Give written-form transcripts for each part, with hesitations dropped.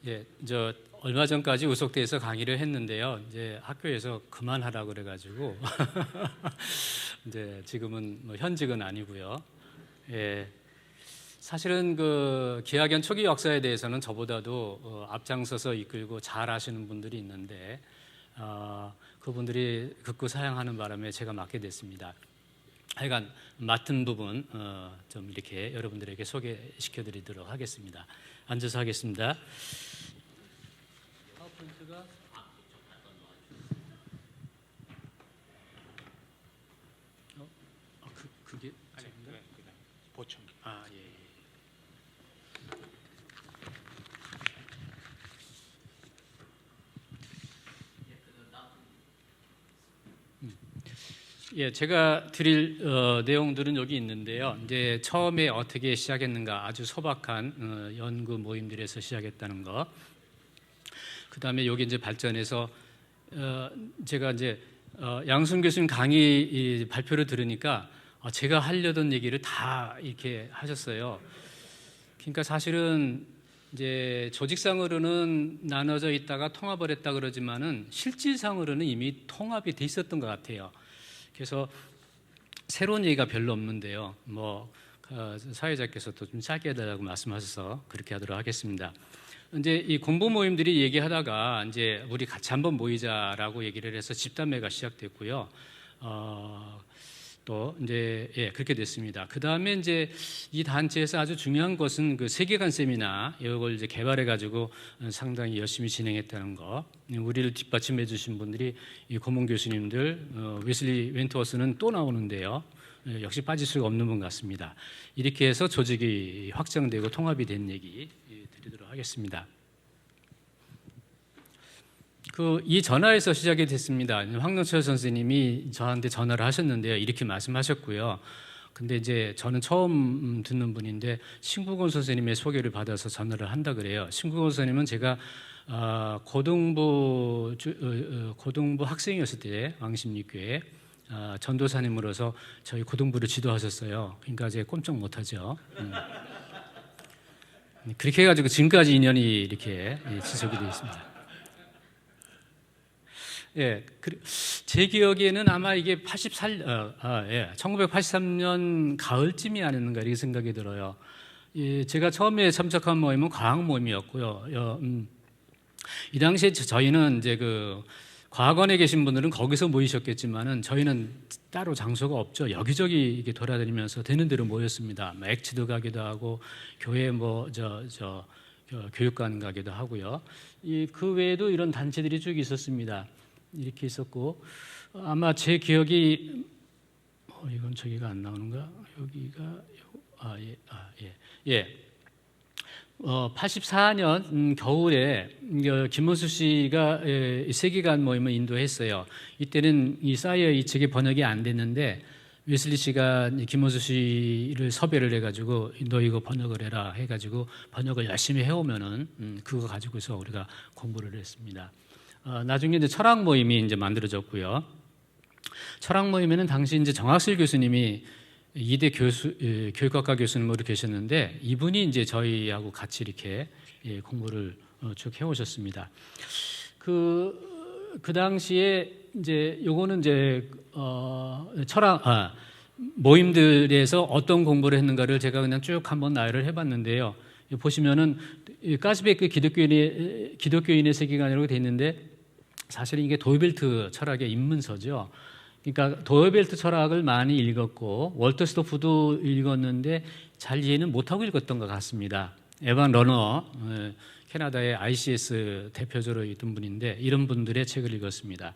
예, 저 얼마 전까지 우석대에서 강의를 했는데요. 이제 학교에서 그만하라 그래가지고 이제 지금은 뭐 현직은 아니고요. 예, 사실은 그 기하견 초기 역사에 대해서는 저보다도 앞장서서 이끌고 잘 아시는 분들이 있는데 그분들이 극구 사양하는 바람에 제가 맡게 됐습니다. 하여간 맡은 부분 좀 이렇게 여러분들에게 소개시켜드리도록 하겠습니다. 앉아서 하겠습니다. 파워포인트가 그게 아닌가? 보충. 예. 예, 제가 드릴 내용들은 여기 있는데요. 이제 처음에 어떻게 시작했는가, 아주 소박한 연구 모임들에서 시작했다는 거. 그 다음에 여기 이제 발전해서 제가 이제 양순 교수님 강의 발표를 들으니까 제가 하려던 얘기를 다 이렇게 하셨어요. 그러니까 사실은 이제 조직상으로는 나눠져 있다가 통합을 했다 그러지만은 실질상으로는 이미 통합이 돼 있었던 것 같아요. 그래서 새로운 얘기가 별로 없는데요. 뭐 사회자께서도 좀 짧게 해달라고 말씀하셔서 그렇게 하도록 하겠습니다. 이제 이 공부 모임들이 얘기하다가 이제 우리 같이 한번 모이자라고 얘기를 해서 집단매가 시작됐고요. 또 이제 그렇게 됐습니다. 그 다음에 이제 이 단체에서 아주 중요한 것은 그 세계관 세미나 이걸 이제 개발해 가지고 상당히 열심히 진행했다는 거. 우리를 뒷받침해 주신 분들이 이 고문 교수님들, 웨슬리 웬트워스는 또 나오는데요. 역시 빠질 수가 없는 분 같습니다. 이렇게 해서 조직이 확장되고 통합이 된 얘기 드리도록 하겠습니다. 이 전화에서 시작이 됐습니다. 황동철 선생님이 저한테 전화를 하셨는데요. 이렇게 말씀하셨고요. 근데 이제 저는 처음 듣는 분인데 신국원 선생님의 소개를 받아서 전화를 한다 그래요. 신국원 선생님은 제가 고등부 학생이었을 때 왕십리교회 전도사님으로서 저희 고등부를 지도하셨어요. 그러니까 제가 꼼짝 못하죠. 그렇게 해가지고 지금까지 인연이 이렇게 지속이 되어 있습니다. 예, 제 기억에는 아마 이게 1983년 가을쯤이 아닌가 이렇게 생각이 들어요. 제가 처음에 참석한 모임은 과학 모임이었고요. 이 당시에 저희는 이제 그 과학원에 계신 분들은 거기서 모이셨겠지만은 저희는 따로 장소가 없죠. 여기저기 이렇게 돌아다니면서 되는 대로 모였습니다. 액치도 가기도 하고 교회 교육관 가기도 하고요. 그 외에도 이런 단체들이 쭉 있었습니다. 이렇게 있었고 아마 제 기억이 이건 저기가 안 나오는가? 여기가 84년 겨울에 김원수 씨가 세계관 모임을 인도했어요. 이때는 이 사이어 이 책이 번역이 안 됐는데 웨슬리 씨가 김원수 씨를 섭외를 해가지고 너 이거 번역을 해라 해가지고 번역을 열심히 해오면은 그거 가지고서 우리가 공부를 했습니다. 나중에 이제 철학 모임이 이제 만들어졌고요. 철학 모임에는 당시 이제 정학실 교수님이 이대 교육학과 교수님으로 계셨는데 이분이 이제 저희하고 같이 이렇게 공부를 쭉 해오셨습니다. 그 당시에 이제 요거는 이제 철학 모임들에서 어떤 공부를 했는가를 제가 그냥 쭉 한번 나열을 해봤는데요. 보시면은 가스베이크 기독교인의 세계관이라고 돼 있는데 사실 이게 도이벨트 철학의 입문서죠. 그러니까 도이벨트 철학을 많이 읽었고 월터 스토프도 읽었는데 잘 이해는 못하고 읽었던 것 같습니다. 에반 러너, 캐나다의 ICS 대표적으로 있던 분인데 이런 분들의 책을 읽었습니다.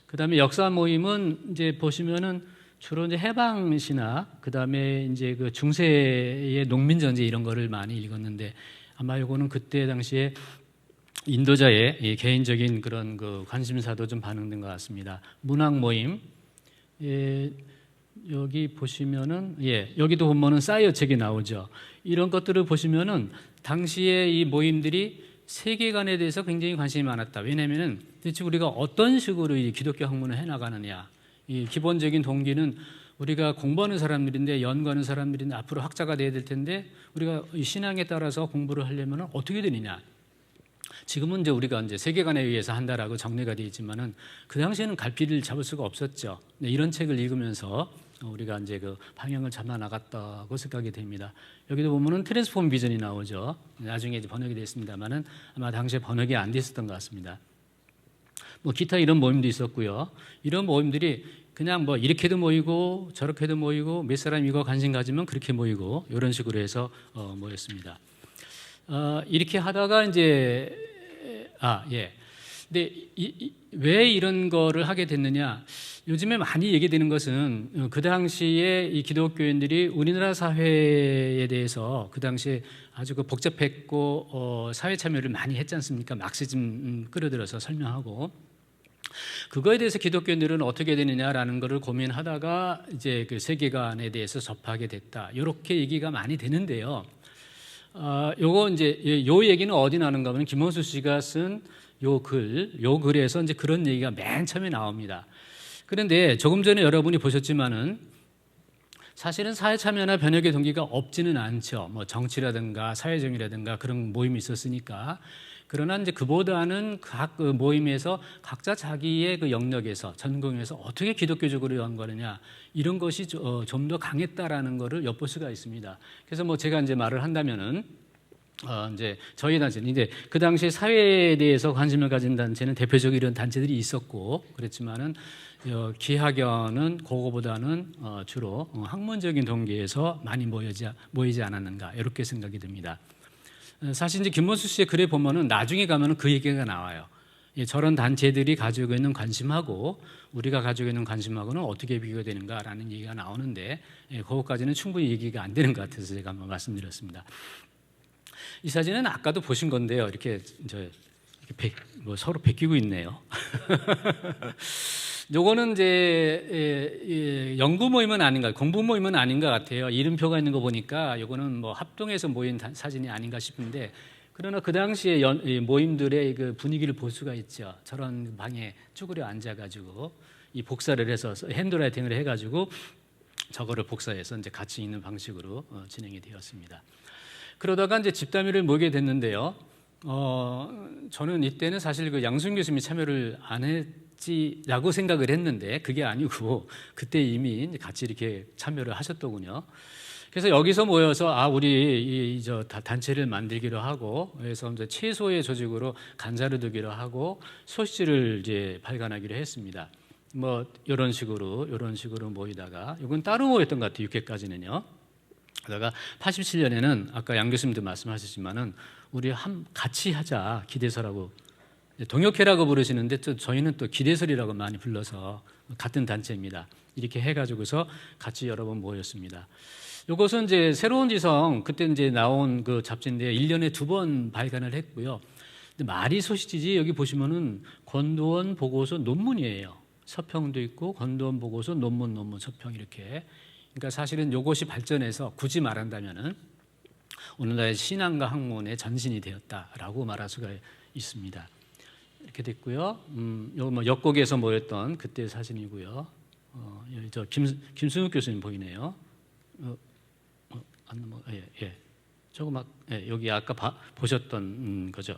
그다음에 역사 모임은 이제 보시면은 주로 이제 해방 신학, 그다음에 이제 그 중세의 농민 전쟁 이런 거를 많이 읽었는데 아마 요거는 그때 당시에 인도자의 개인적인 그런 그 관심사도 좀 반영된 것 같습니다. 문학 모임, 여기 보시면은 여기도 보면은 사이어 책이 나오죠. 이런 것들을 보시면은 당시에 이 모임들이 세계관에 대해서 굉장히 관심이 많았다. 왜냐하면은 대체 우리가 어떤 식으로 이 기독교 학문을 해나가느냐. 이 기본적인 동기는 우리가 공부하는 사람들인데 연구하는 사람들인데 앞으로 학자가 돼야 될 텐데 우리가 이 신앙에 따라서 공부를 하려면 어떻게 되느냐? 지금은 이제 우리가 이제 세계관에 의해서 한다라고 정리가 되어 있지만은 그 당시에는 갈피를 잡을 수가 없었죠. 네, 이런 책을 읽으면서 우리가 이제 그 방향을 잡아 나갔다고 생각이 됩니다. 여기도 보면은 트랜스폼 비전이 나오죠. 나중에 이제 번역이 됐습니다만은 아마 당시에 번역이 안 됐었던 것 같습니다. 뭐 기타 이런 모임도 있었고요. 이런 모임들이 그냥 뭐 이렇게도 모이고 저렇게도 모이고 몇 사람 이거 관심 가지면 그렇게 모이고 이런 식으로 해서 모였습니다. 이렇게 하다가 이제 예. 근데 왜 이런 거를 하게 됐느냐? 요즘에 많이 얘기되는 것은 그 당시에 이 기독교인들이 우리나라 사회에 대해서 그 당시에 아주 그 복잡했고 사회 참여를 많이 했지 않습니까? 막시즘 끌어들여서 설명하고 그거에 대해서 기독교인들은 어떻게 되느냐라는 것을 고민하다가 이제 그 세계관에 대해서 접하게 됐다. 이렇게 얘기가 많이 되는데요. 요거 이제 요 얘기는 어디 나는가 하면 김원수 씨가 쓴 요 글에서 이제 그런 얘기가 맨 처음에 나옵니다. 그런데 조금 전에 여러분이 보셨지만은 사실은 사회 참여나 변혁의 동기가 없지는 않죠. 뭐 정치라든가 사회정의라든가 그런 모임이 있었으니까. 그러나 이제 그보다는 각 그 모임에서 각자 자기의 그 영역에서 전공에서 어떻게 기독교적으로 연구하느냐 이런 것이 좀 더 강했다라는 것을 엿볼 수가 있습니다. 그래서 뭐 제가 이제 말을 한다면은 이제 저희 단체는 이제 그 당시에 사회에 대해서 관심을 가진 단체는 대표적으로 이런 단체들이 있었고 그렇지만은 기하견은 그거보다는 주로 학문적인 동기에서 많이 모이지 않았는가 이렇게 생각이 듭니다. 사실 이제 김문수 씨의 글에 보면은 나중에 가면은 그 얘기가 나와요. 저런 단체들이 가지고 있는 관심하고 우리가 가지고 있는 관심하고는 어떻게 비교되는가라는 얘기가 나오는데 그것까지는 충분히 얘기가 안 되는 것 같아서 제가 한번 말씀드렸습니다. 이 사진은 아까도 보신 건데요. 이렇게 뭐 서로 베끼고 있네요. 요거는 이제 연구 모임은 아닌가, 공부 모임은 아닌 것 같아요. 이름표가 있는 거 보니까 요거는 뭐 합동해서 모인 사진이 아닌가 싶은데, 그러나 그 당시에 모임들의 그 분위기를 볼 수가 있죠. 저런 방에 쭈그려 앉아가지고 이 복사를 해서 핸드라이팅을 해가지고 저거를 복사해서 이제 같이 있는 방식으로 진행이 되었습니다. 그러다가 이제 집단위를 모이게 됐는데요. 저는 이때는 사실 그 양순 교수님이 참여를 안 했지라고 생각을 했는데 그게 아니고 그때 이미 같이 이렇게 참여를 하셨더군요. 그래서 여기서 모여서 우리 저 단체를 만들기로 하고 그래서 이제 최소의 조직으로 간사를 두기로 하고 소식지를 이제 발간하기로 했습니다. 뭐 이런 식으로 모이다가 이건 따로 모였던 것 같아요. 6회까지는요. 그러다가 87년에는 아까 양 교수님도 말씀하셨지만은 우리 같이 하자 기대서라고 동역회라고 부르시는데 저희는 또 기대설이라고 많이 불러서 같은 단체입니다. 이렇게 해가지고서 같이 여러 번 모였습니다. 이것은 이제 새로운 지성 그때 이제 나온 그 잡지인데 1년에 2번 발간을 했고요. 근데 말이 소식지지 여기 보시면은 권도원 보고서 논문이에요. 서평도 있고 권도원 보고서 논문 서평 이렇게. 그러니까 사실은 이것이 발전해서 굳이 말한다면은 오늘날의 신앙과 학문의 전신이 되었다라고 말할 수가 있습니다. 이렇게 됐고요. 요 뭐 역곡에서 모였던 그때 사진이고요. 저 김승욱 교수님 보이네요. 예. 저거 막 여기 아까 보셨던 거죠.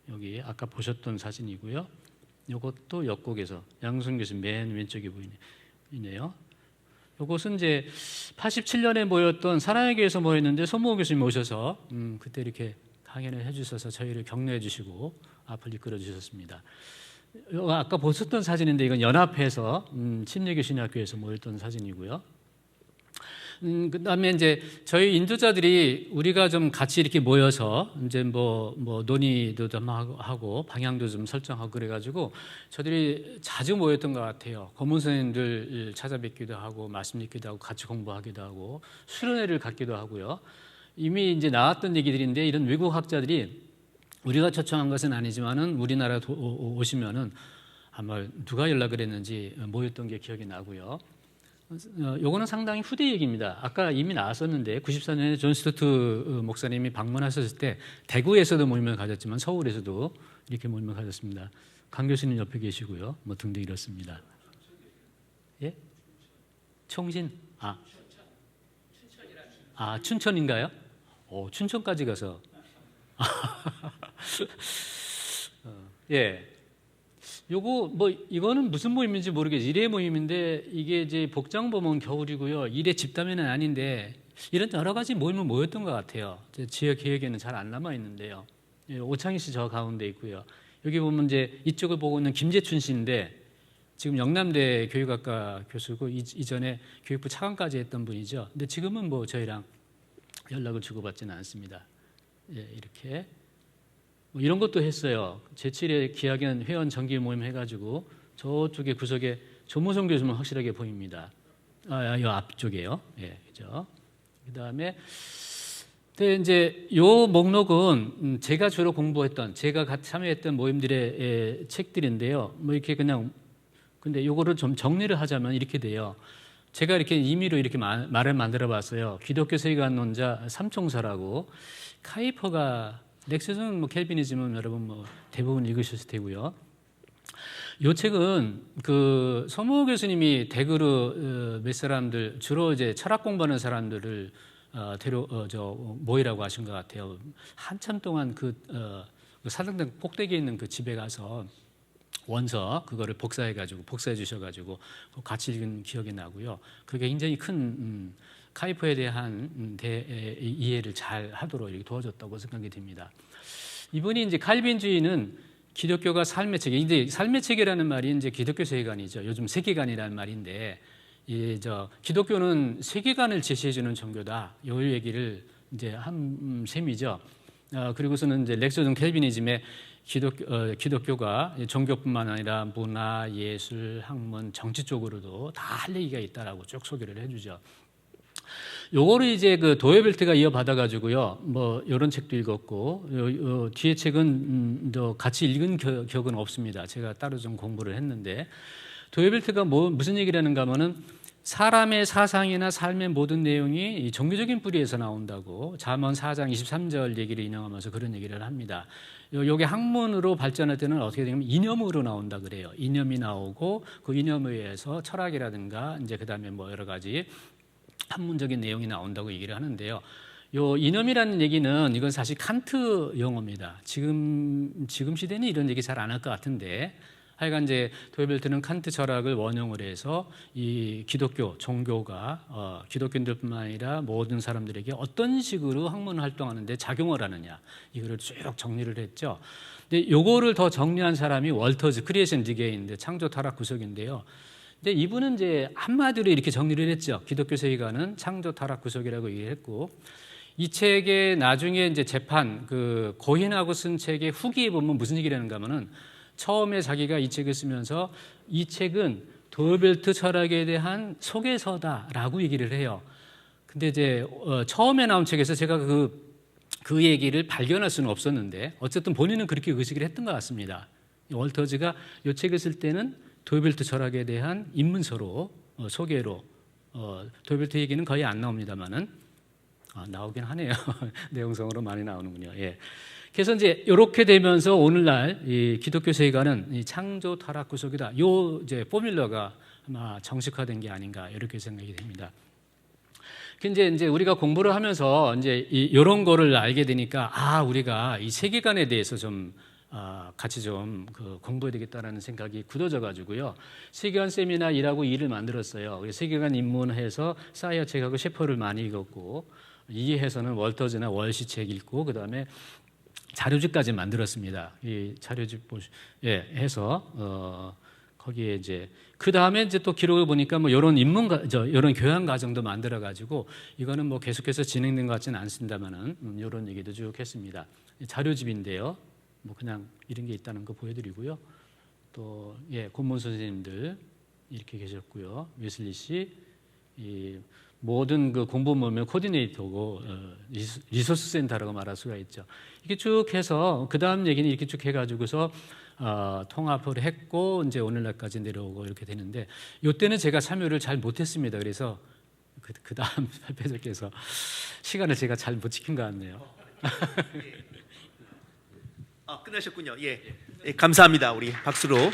여기 아까 보셨던 사진이고요. 이것도 역곡에서 양순 교수님 맨 왼쪽에 보이네요. 이것은 이제 87년에 모였던 사랑의 교회에서 모였는데 손모호 교수님 오셔서 그때 이렇게 강연을 해주셔서 저희를 격려해 주시고 앞을 이끌어 주셨습니다. 아까 보셨던 사진인데 이건 연합회에서 침례교신학교에서 모였던 사진이고요. 그다음에 이제 저희 인도자들이 우리가 좀 같이 이렇게 모여서 이제 뭐 논의도 좀 하고 방향도 좀 설정하고 그래가지고 저들이 자주 모였던 것 같아요. 고문 선생님들 찾아뵙기도 하고 말씀 읽기도 하고 같이 공부하기도 하고 수련회를 갖기도 하고요. 이미 이제 나왔던 얘기들인데 이런 외국 학자들이 우리가 초청한 것은 아니지만은 우리나라 오시면은 아마 누가 연락을 했는지 모였던 게 기억이 나고요. 요거는 상당히 후대 얘기입니다. 아까 이미 나왔었는데 94년에 존 스투트 목사님이 방문하셨을 때 대구에서도 모임을 가졌지만 서울에서도 이렇게 모임을 가졌습니다. 강 교수님 옆에 계시고요. 뭐 등등 이렇습니다. 예? 총신? 춘천인가요? 춘천까지 가서. 예. 이거는 무슨 모임인지 모르겠어요. 일회 모임인데 이게 이제 복장 보면 겨울이고요. 일회 집단회는 아닌데 이런 여러 가지 모임은 모였던 것 같아요. 지역 기억에는 잘 안 남아 있는데요. 예, 오창희 씨 저 가운데 있고요. 여기 보면 이제 이쪽을 보고 있는 김재춘 씨인데 지금 영남대 교육학과 교수고 이전에 교육부 차관까지 했던 분이죠. 근데 지금은 뭐 저희랑 연락을 주고받지는 않습니다. 예, 이렇게 이런 것도 했어요. 제7회 기학연 회원 정기 모임 해가지고 저쪽에 구석에 조무성 교수는 확실하게 보입니다. 이 앞쪽에요. 예, 그죠. 그다음에 이제 요 목록은 제가 주로 공부했던, 제가 같이 참여했던 모임들의 책들인데요. 뭐 이렇게 그냥 근데 요거를 좀 정리를 하자면 이렇게 돼요. 제가 이렇게 임의로 이렇게 말을 만들어봤어요. 기독교 세계관론자 삼총사라고. 카이퍼가 넥스는 뭐 켈비니즘은 여러분 뭐 대부분 읽으셨을 테고요. 이 책은 그 서무 교수님이 대그르 몇 사람들 주로 이제 철학 공부하는 사람들을 모이라고 하신 것 같아요. 한참 동안 그 사등등 꼭대기에 있는 그 집에 가서 원서 그거를 복사해 주셔가지고 같이 읽은 기억이 나고요. 그게 굉장히 큰 카이퍼에 대한 이해를 잘 하도록 이렇게 도와줬다고 생각이 됩니다. 이분이 이제 칼빈주의는 기독교가 삶의 체계, 이제 삶의 체계라는 말이 이제 기독교 세계관이죠. 요즘 세계관이라는 말인데, 기독교는 세계관을 제시해주는 종교다. 이 얘기를 이제 한 셈이죠. 그리고서는 이제 렉소존 켈비니즘의 기독교가 종교뿐만 아니라 문화, 예술, 학문, 정치 쪽으로도 다 할 얘기가 있다라고 쭉 소개를 해주죠. 요거를 이제 그 도어벨트가 이어받아가지고요, 뭐 이런 책도 읽었고, 뒤에 책은 같이 읽은 기억은 없습니다. 제가 따로 좀 공부를 했는데, 도어벨트가 무슨 얘기를 하는가 하면은 사람의 사상이나 삶의 모든 내용이 이 종교적인 뿌리에서 나온다고 잠언 4장 23절 얘기를 인용하면서 그런 얘기를 합니다. 요게 학문으로 발전할 때는 어떻게 되냐면 이념으로 나온다 그래요. 이념이 나오고 그 이념에 의해서 철학이라든가 이제 그다음에 뭐 여러 가지 학문적인 내용이 나온다고 얘기를 하는데요. 요 이념이라는 얘기는 이건 사실 칸트 용어입니다. 지금 시대는 이런 얘기 잘 안 할 것 같은데 하여간 이제 도이벨트는 칸트 철학을 원형을 해서 이 기독교 종교가 기독교인들뿐만 아니라 모든 사람들에게 어떤 식으로 학문 활동하는데 작용을 하느냐 이거를 쭉 정리를 했죠. 근데 요거를 더 정리한 사람이 월터즈 크리에이션 디게인데 창조 타락 구속인데요. 근데 이분은 이제 한마디로 이렇게 정리를 했죠. 기독교 세계관은 창조 타락 구속이라고 얘기했고 이 책의 나중에 이제 재판 그 고인하고 쓴 책의 후기에 보면 무슨 얘기를 하는가 하면은 처음에 자기가 이 책을 쓰면서 이 책은 도어벨트 철학에 대한 소개서다라고 얘기를 해요. 근데 이제 처음에 나온 책에서 제가 그 얘기를 발견할 수는 없었는데 어쨌든 본인은 그렇게 의식을 했던 것 같습니다. 월터즈가 이 책을 쓸 때는 도어벨트 철학에 대한 입문서로 소개로 도어벨트 얘기는 거의 안 나옵니다만은 나오긴 하네요. 내용성으로 많이 나오는군요. 예. 그래서 이제 이렇게 되면서 오늘날 이 기독교 세계관은 이 창조 타락 구속이다. 요 이제 포뮬러가 아마 정식화된 게 아닌가 이렇게 생각이 됩니다. 근데 이제 우리가 공부를 하면서 이제 이런 거를 알게 되니까 우리가 이 세계관에 대해서 좀 같이 좀 공부해야 되겠다라는 생각이 굳어져 가지고요. 세계관 세미나이라고 일을 만들었어요. 세계관 입문해서 사이어 책하고 셰퍼를 많이 읽었고 이해해서는 월터즈나 월시 책 읽고 그다음에 자료집까지 만들었습니다. 이 자료집 해서 거기에 이제 그 다음에 이제 또 기록을 보니까 뭐 이런 이런 교양 과정도 만들어 가지고 이거는 뭐 계속해서 진행된 것 같지는 않습니다만은 이런 얘기도 쭉 했습니다. 자료집인데요. 뭐 그냥 이런 게 있다는 거 보여드리고요. 또 고문 선생님들 이렇게 계셨고요. 웨슬리 씨, 이 모든 그 공부 모임의 코디네이터고 리소스 센터라고 말할 수가 있죠. 이렇게 쭉 해서 그 다음 얘기는 이렇게 쭉 해가지고서 통합을 했고 이제 오늘날까지 내려오고 이렇게 되는데 이때는 제가 참여를 잘 못했습니다. 그래서 그 다음 발표자께서 시간을 제가 잘 못 지킨 것 같네요. 끝나셨군요. 예, 감사합니다. 우리 박수로. 예.